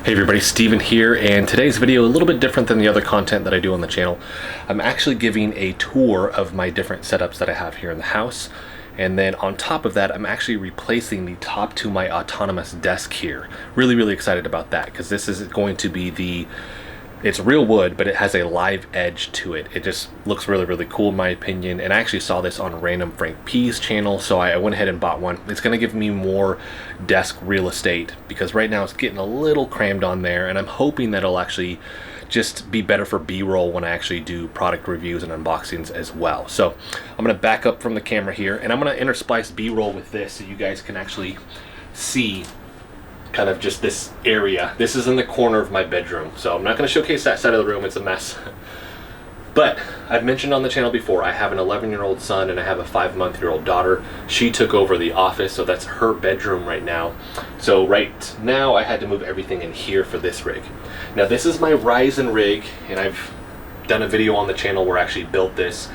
Hey everybody, Steven here, and today's video a little bit different than the other content that I do on the channel. I'm actually giving a tour of my different setups that I have here in the house, and then on top of that I'm actually replacing the top to my autonomous desk here. Really excited about that because this is going to be it's real wood, but it has a live edge to it. It just looks really cool in my opinion, and I actually saw this on Random Frank P's channel, so I went ahead and bought one. It's going to give me more desk real estate because right now it's getting a little crammed on there, and I'm hoping that it'll actually just be better for B-roll when I actually do product reviews and unboxings as well. So I'm going to back up from the camera here, and I'm going to intersplice B-roll with this so you guys can actually see kind of just this area. This is in the corner of my bedroom, so I'm not going to showcase that side of the room, it's a mess. But I've mentioned on the channel before, I have an 11-year-old son and I have a 5-month-old daughter. She took over the office, so that's her bedroom right now. So right now I had to move everything in here for this rig. Now this is my Ryzen rig, and I've done a video on the channel where I actually built this.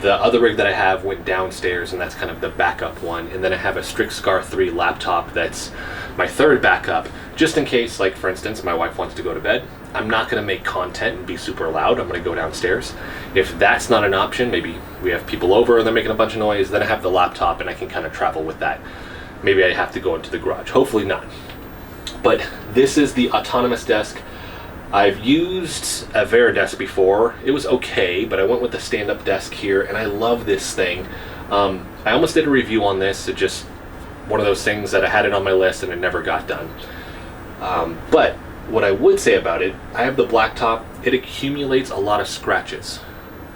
The other rig that I have went downstairs, and that's kind of the backup one. And then I have a Strix-Scar 3 laptop that's my third backup, just in case, like for instance, my wife wants to go to bed. I'm not going to make content and be super loud. I'm going to go downstairs. If that's not an option, maybe we have people over and they're making a bunch of noise, then I have the laptop and I can kind of travel with that. Maybe I have to go into the garage. Hopefully not. But this is the autonomous desk. I've used a Veridesk before. It was okay, but I went with the stand-up desk here, and I love this thing. I almost did a review on this. It's just one of those things that I had it on my list and it never got done. But what I would say about it, I have the black top. It accumulates a lot of scratches.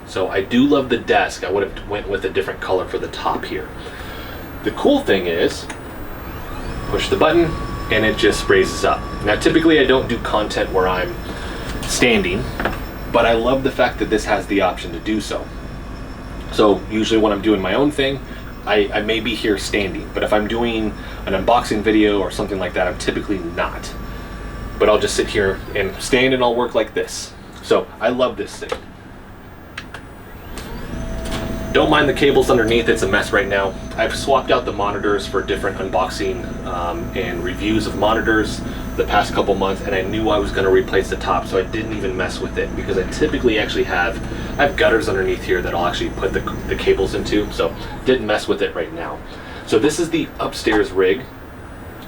So I do love the desk. I would have went with a different color for the top here. The cool thing is, push the button and it just raises up. Now typically I don't do content where I'm standing, but I love the fact that this has the option to do so. So usually when I'm doing my own thing, I may be here standing, but if I'm doing an unboxing video or something like that, I'm typically not. But I'll just sit here and stand and I'll work like this. So I love this thing. Don't mind the cables underneath, it's a mess right now. I've swapped out the monitors for different unboxing and reviews of monitors the past couple months, and I knew I was going to replace the top, so I didn't even mess with it because I typically actually I have gutters underneath here that I'll actually put the cables into, so didn't mess with it right now. So this is the upstairs rig,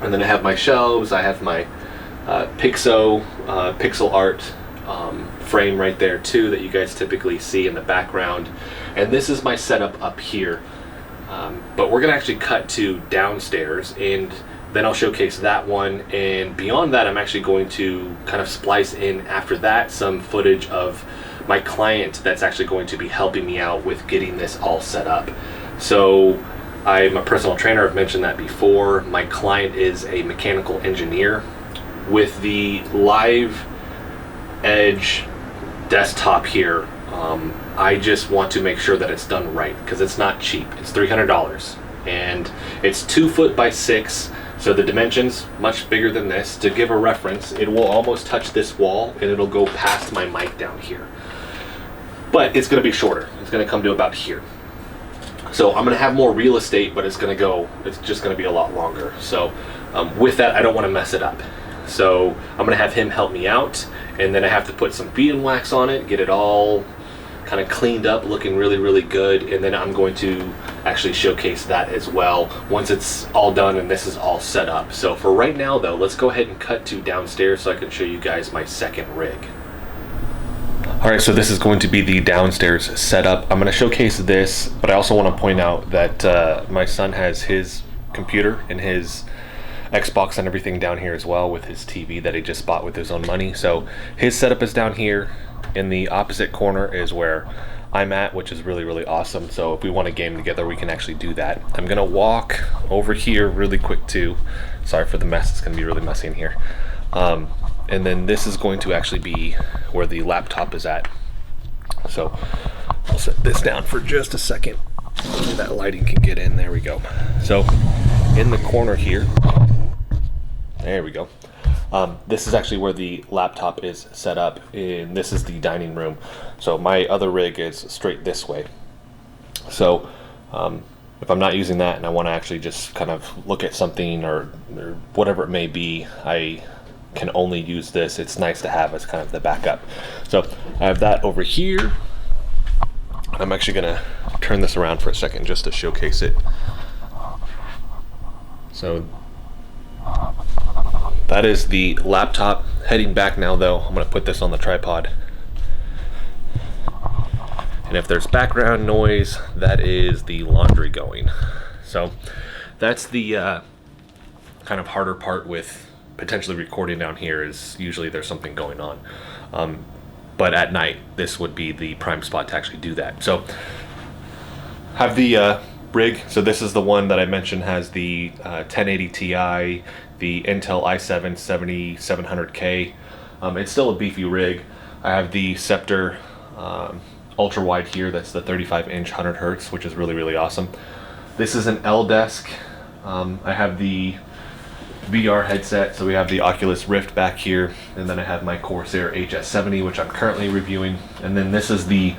and then I have my shelves, I have my pixel art frame right there too that you guys typically see in the background, and this is my setup up here. But we're gonna actually cut to downstairs, and then I'll showcase that one, and beyond that I'm actually going to kind of splice in after that some footage of my client that's actually going to be helping me out with getting this all set up. So I'm a personal trainer, I've mentioned that before. My client is a mechanical engineer. With the live edge desktop here, I just want to make sure that it's done right because it's not cheap. It's $300 and it's 2 foot by 6, so the dimensions much bigger than this. To give a reference, it will almost touch this wall and it'll go past my mic down here, but it's going to be shorter. It's going to come to about here. So I'm going to have more real estate, but it's just going to be a lot longer. So with that, I don't want to mess it up. So I'm going to have him help me out, and then I have to put some feed and wax on it, get it all kind of cleaned up, looking really good, and then I'm going to actually showcase that as well once it's all done and this is all set up. So for right now though, let's go ahead and cut to downstairs so I can show you guys my second rig. Alright, so this is going to be the downstairs setup. I'm going to showcase this, but I also want to point out that my son has his computer and his Xbox and everything down here as well, with his TV that he just bought with his own money. So his setup is down here. In the opposite corner is where I'm at, which is really awesome. So if we want to game together, we can actually do that. I'm gonna walk over here really quick too. Sorry for the mess, it's gonna be really messy in here. And then this is going to actually be where the laptop is at. So I'll set this down for just a second. Hopefully that lighting can get in. There we go. So in the corner here, there we go. This is actually where the laptop is set up, and this is the dining room. So my other rig is straight this way. So if I'm not using that and I want to actually just kind of look at something or whatever it may be, I can only use this, it's nice to have as kind of the backup. So I have that over here. I'm actually gonna turn this around for a second just to showcase it. So that is the laptop. Heading back now though, I'm gonna put this on the tripod. And if there's background noise, that is the laundry going. So that's the kind of harder part with potentially recording down here, is usually there's something going on. But at night, this would be the prime spot to actually do that. So have the rig. So this is the one that I mentioned has the 1080 Ti, the Intel i7 7700K. It's still a beefy rig. I have the Scepter ultra wide here. That's the 35-inch 100 hertz, which is really, really awesome. This is an L desk. I have the VR headset, so we have the Oculus Rift back here, and then I have my Corsair HS70, which I'm currently reviewing, and then this is the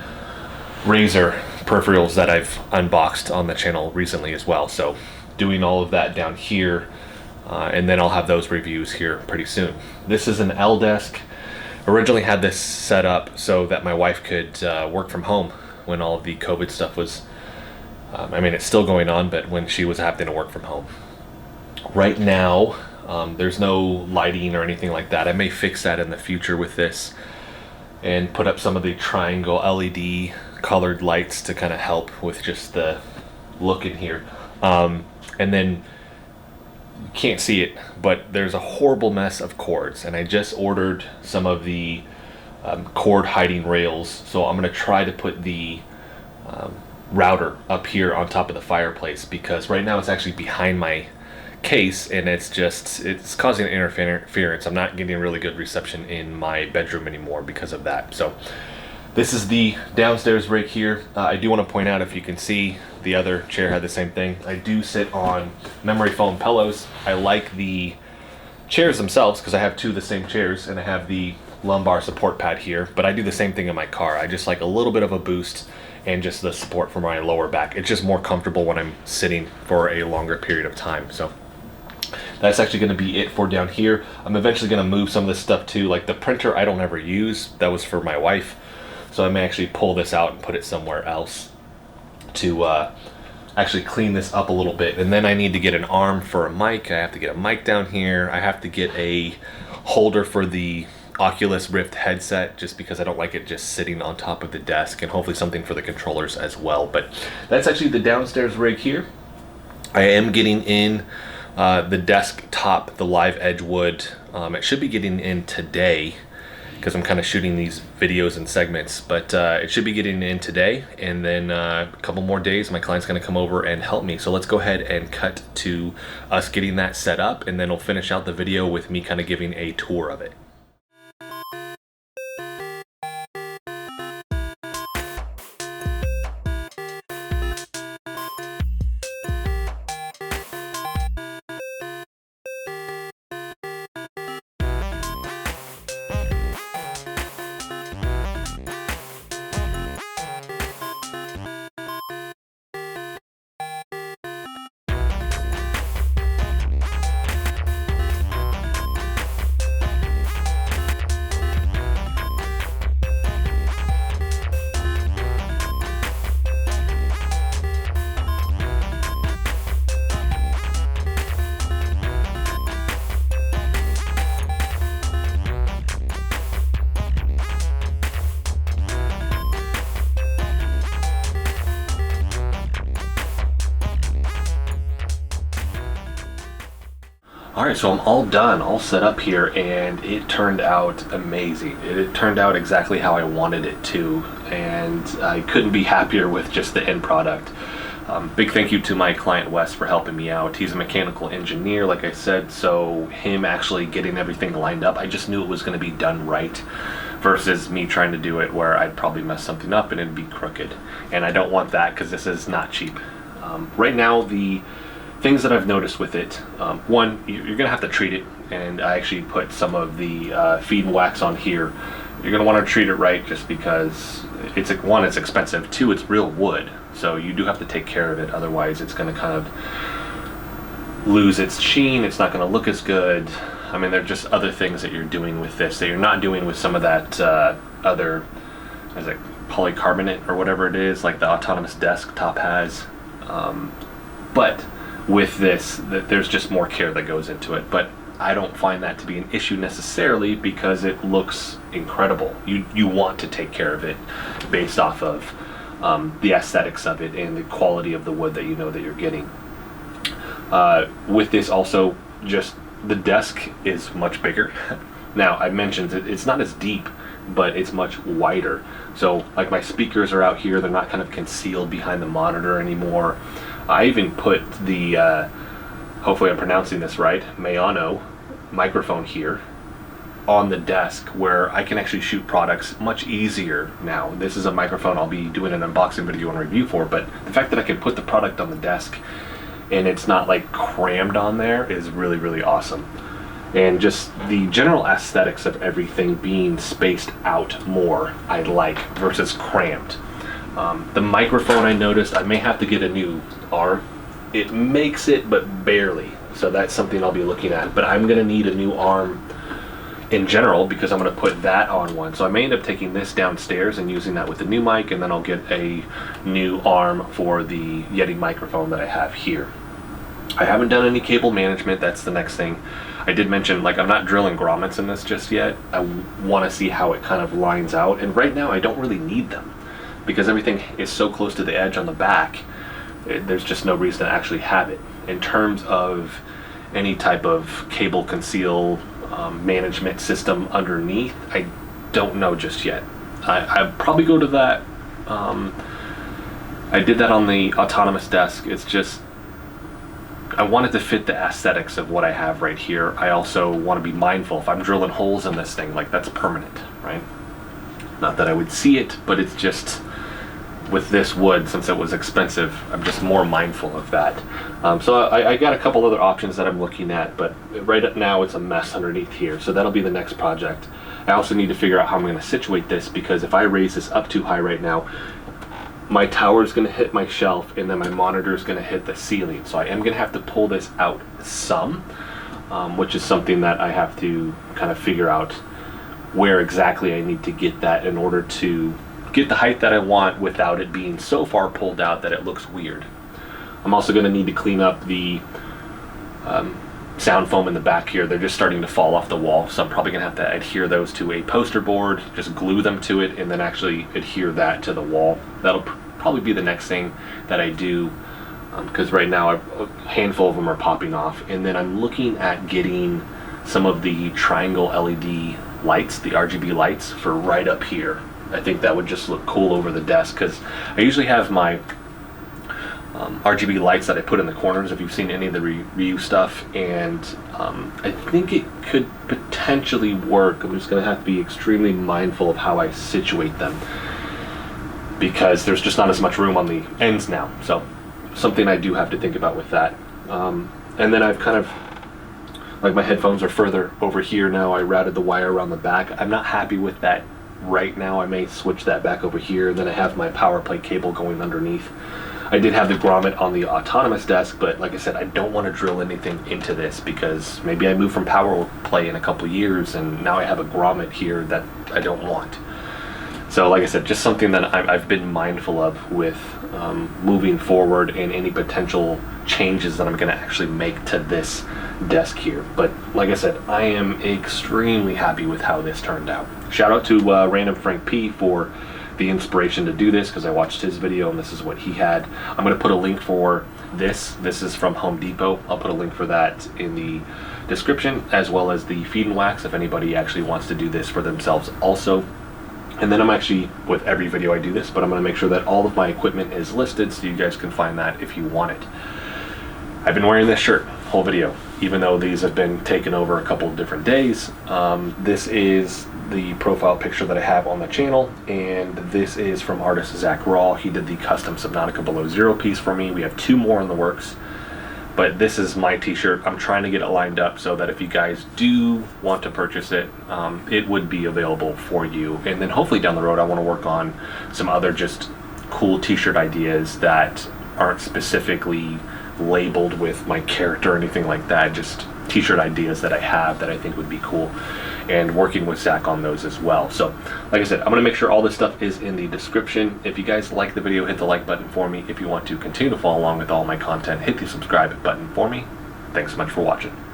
Razer peripherals that I've unboxed on the channel recently as well. So doing all of that down here, and then I'll have those reviews here pretty soon. This is an L desk. Originally had this set up so that my wife could work from home when all of the COVID stuff was, I mean, it's still going on, but when she was having to work from home. Right now, there's no lighting or anything like that. I may fix that in the future with this and put up some of the triangle LED colored lights to kind of help with just the look in here. And then you can't see it, but there's a horrible mess of cords, and I just ordered some of the cord hiding rails, so I'm going to try to put the router up here on top of the fireplace, because right now it's actually behind my case, and it's causing interference. I'm not getting really good reception in my bedroom anymore because of that. So this is the downstairs rig here. I do want to point out, if you can see, the other chair had the same thing. I do sit on memory foam pillows. I like the chairs themselves because I have two of the same chairs, and I have the lumbar support pad here, but I do the same thing in my car. I just like a little bit of a boost and just the support for my lower back. It's just more comfortable when I'm sitting for a longer period of time. So that's actually going to be it for down here. I'm eventually going to move some of this stuff too. Like the printer I don't ever use. That was for my wife. So I may actually pull this out and put it somewhere else to actually clean this up a little bit. And then I need to get an arm for a mic. I have to get a mic down here. I have to get a holder for the Oculus Rift headset, just because I don't like it just sitting on top of the desk, and hopefully something for the controllers as well. But that's actually the downstairs rig here. I am getting in the desktop, the live edge wood. It should be getting in today because I'm kind of shooting these videos in segments, but it should be getting in today, and then a couple more days my client's going to come over and help me. So let's go ahead and cut to us getting that set up, and then we'll finish out the video with me kind of giving a tour of it. Alright, so I'm all done, all set up here, and it turned out amazing. It turned out exactly how I wanted it to, and I couldn't be happier with just the end product. Big thank you to my client Wes for helping me out. He's a mechanical engineer, like I said, so him actually getting everything lined up, I just knew it was going to be done right, versus me trying to do it where I'd probably mess something up and it'd be crooked. And I don't want that, because this is not cheap. Right now, the things that I've noticed with it, one, you're gonna have to treat it, and I actually put some of the feed and wax on here. You're gonna want to treat it right, just because it's one, it's expensive, two, it's real wood, so you do have to take care of it, otherwise it's gonna kind of lose its sheen, it's not gonna look as good. I mean, there are just other things that you're doing with this that you're not doing with some of that other, is it polycarbonate or whatever it is, like the autonomous desktop has. But with this, there's just more care that goes into it. But I don't find that to be an issue necessarily, because it looks incredible. You want to take care of it based off of the aesthetics of it and the quality of the wood that you know that you're getting. With this also, just the desk is much bigger. Now, I mentioned it's not as deep, but it's much wider. So like my speakers are out here, they're not kind of concealed behind the monitor anymore. I even put the, hopefully I'm pronouncing this right, Mayano microphone here on the desk, where I can actually shoot products much easier now. This is a microphone I'll be doing an unboxing video and review for, but the fact that I can put the product on the desk and it's not like crammed on there is really, really awesome. And just the general aesthetics of everything being spaced out more, I like, versus crammed. The microphone, I noticed I may have to get a new arm. It makes it, but barely. So that's something I'll be looking at. But I'm gonna need a new arm in general, because I'm gonna put that on one. So I may end up taking this downstairs and using that with the new mic, and then I'll get a new arm for the Yeti microphone that I have here. I haven't done any cable management, that's the next thing. I did mention, like, I'm not drilling grommets in this just yet. I wanna see how it kind of lines out, and right now I don't really need them, because everything is so close to the edge on the back, there's just no reason to actually have it. In terms of any type of cable conceal management system underneath, I don't know just yet. I'd probably go to that. I did that on the autonomous desk. It's just, I want it to fit the aesthetics of what I have right here. I also want to be mindful, if I'm drilling holes in this thing, like, that's permanent, right? Not that I would see it, but it's just, with this wood, since it was expensive, I'm just more mindful of that. So I got a couple other options that I'm looking at, but right now it's a mess underneath here, so that'll be the next project. I also need to figure out how I'm going to situate this, because if I raise this up too high right now, my tower is going to hit my shelf, and then my monitor is going to hit the ceiling. So I am going to have to pull this out some, which is something that I have to kind of figure out where exactly I need to get that in order to get the height that I want without it being so far pulled out that it looks weird. I'm also going to need to clean up the sound foam in the back here. They're just starting to fall off the wall, so I'm probably going to have to adhere those to a poster board, just glue them to it, and then actually adhere that to the wall. That'll probably be the next thing that I do, because right now a handful of them are popping off. And then I'm looking at getting some of the triangle LED lights, the RGB lights, for right up here. I think that would just look cool over the desk, because I usually have my RGB lights that I put in the corners, if you've seen any of the review stuff, and I think it could potentially work. I'm just going to have to be extremely mindful of how I situate them, because there's just not as much room on the ends now. So something I do have to think about with that. And then I've kind of, like, my headphones are further over here now. I routed the wire around the back. I'm not happy with that right now. I may switch that back over here. Then I have my power play cable going underneath. I did have the grommet on the autonomous desk, but like I said, I don't want to drill anything into this, because maybe I move from power play in a couple years and now I have a grommet here that I don't want. So like I said, just something that I've been mindful of with moving forward, and any potential changes that I'm going to actually make to this desk here. But like I said, I am extremely happy with how this turned out. Shout out to Random Frank P for the inspiration to do this, because I watched his video and this is what he had. I'm going to put a link for this. This is from Home Depot. I'll put a link for that in the description, as well as the feed and wax if anybody actually wants to do this for themselves also. And then I'm actually, with every video I do this, but I'm going to make sure that all of my equipment is listed so you guys can find that if you want it. I've been wearing this shirt whole video, even though these have been taken over a couple of different days. This is the profile picture that I have on the channel, and this is from artist Zach Raw. He did the custom Subnautica Below Zero piece for me. We have 2 more in the works, but this is my t-shirt. I'm trying to get it lined up so that if you guys do want to purchase it, it would be available for you. And then hopefully down the road I want to work on some other just cool t-shirt ideas that aren't specifically labeled with my character or anything like that. Just t-shirt ideas that I have that I think would be cool, and working with Zach on those as well. So like I said, I'm going to make sure all this stuff is in the description. If you guys like the video, hit the like button for me. If you want to continue to follow along with all my content, hit the subscribe button for me. Thanks so much for watching.